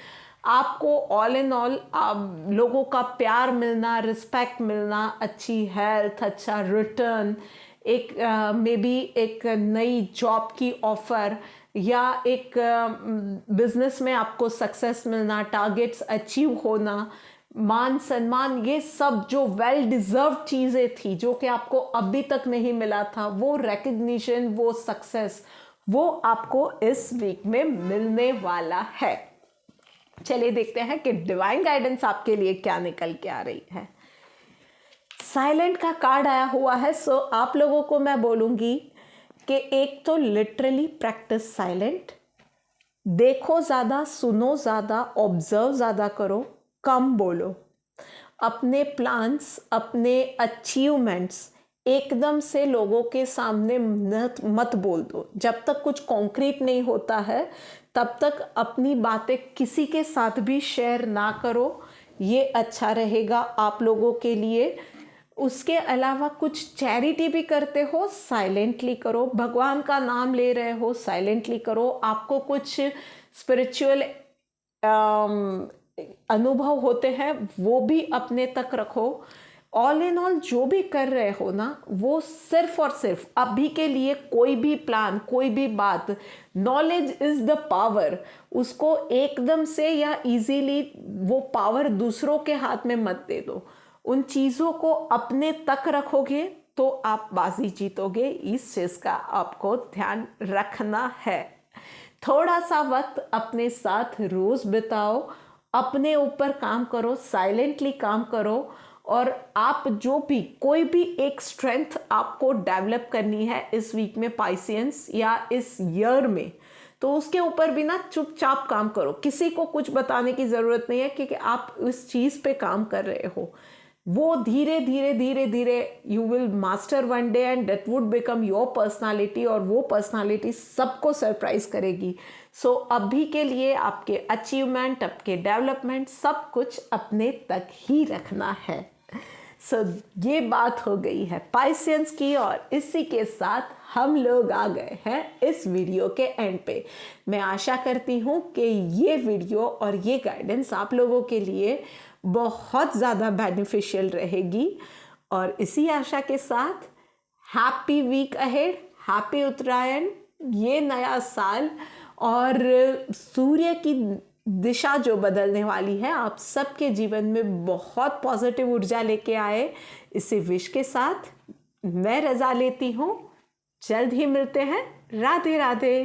आपको ऑल इन ऑल लोगों का प्यार मिलना, रिस्पेक्ट मिलना, अच्छी हेल्थ, अच्छा रिटर्न, एक मे बी एक नई जॉब की ऑफ़र या एक बिजनेस में आपको सक्सेस मिलना, टारगेट्स अचीव होना, मान सम्मान, ये सब जो वेल डिज़र्व चीज़ें थी जो कि आपको अभी तक नहीं मिला था, वो रिकग्निशन, वो सक्सेस, वो आपको इस वीक में मिलने वाला है। चलिए देखते हैं कि डिवाइन गाइडेंस आपके लिए क्या निकल के आ रही है। साइलेंट का कार्ड आया हुआ है। सो आप लोगों को मैं बोलूँगी कि एक तो लिटरली प्रैक्टिस साइलेंट, देखो ज़्यादा, सुनो ज़्यादा, ऑब्जर्व ज़्यादा करो, कम बोलो। अपने प्लान्स, अपने अचीवमेंट्स एकदम से लोगों के सामने मत बोल दो। जब तक कुछ कॉन्क्रीट नहीं होता है तब तक अपनी बातें किसी के साथ भी शेयर ना करो, ये अच्छा रहेगा आप लोगों के लिए। उसके अलावा कुछ चैरिटी भी करते हो, साइलेंटली करो। भगवान का नाम ले रहे हो, साइलेंटली करो। आपको कुछ स्पिरिचुअल अनुभव होते हैं, वो भी अपने तक रखो। ऑल इन ऑल जो भी कर रहे हो ना, वो सिर्फ और सिर्फ अभी के लिए, कोई भी प्लान, कोई भी बात, नॉलेज इज द पावर, उसको एकदम से या इजीली वो पावर दूसरों के हाथ में मत दे दो। उन चीज़ों को अपने तक रखोगे तो आप बाजी जीतोगे। इस चीज़ का आपको ध्यान रखना है। थोड़ा सा वक्त अपने साथ रोज़ बिताओ, अपने ऊपर काम करो, साइलेंटली काम करो। और आप जो भी, कोई भी एक स्ट्रेंथ आपको डेवलप करनी है इस वीक में पाइसियंस या इस ईयर में, तो उसके ऊपर भी ना चुपचाप काम करो। किसी को कुछ बताने की ज़रूरत नहीं है क्योंकि आप उस चीज़ पे काम कर रहे हो। वो धीरे धीरे धीरे धीरे you will master one day and that would become your personality, और वो पर्सनालिटी सबको सरप्राइज करेगी। सो अभी के लिए आपके अचीवमेंट, आपके डेवलपमेंट, सब कुछ अपने तक ही रखना है। सो ये बात हो गई है पाइसियंस की, और इसी के साथ हम लोग आ गए हैं इस वीडियो के एंड पे। मैं आशा करती हूँ कि ये वीडियो और ये गाइडेंस आप लोगों के लिए बहुत ज़्यादा बेनिफिशियल रहेगी। और इसी आशा के साथ हैप्पी वीक अहेड, हैप्पी उत्तरायण, ये नया साल और सूर्य की दिशा जो बदलने वाली है आप सबके जीवन में बहुत पॉजिटिव ऊर्जा लेके आए, इसे विश के साथ मैं रजा लेती हूँ। जल्द ही मिलते हैं। राधे राधे।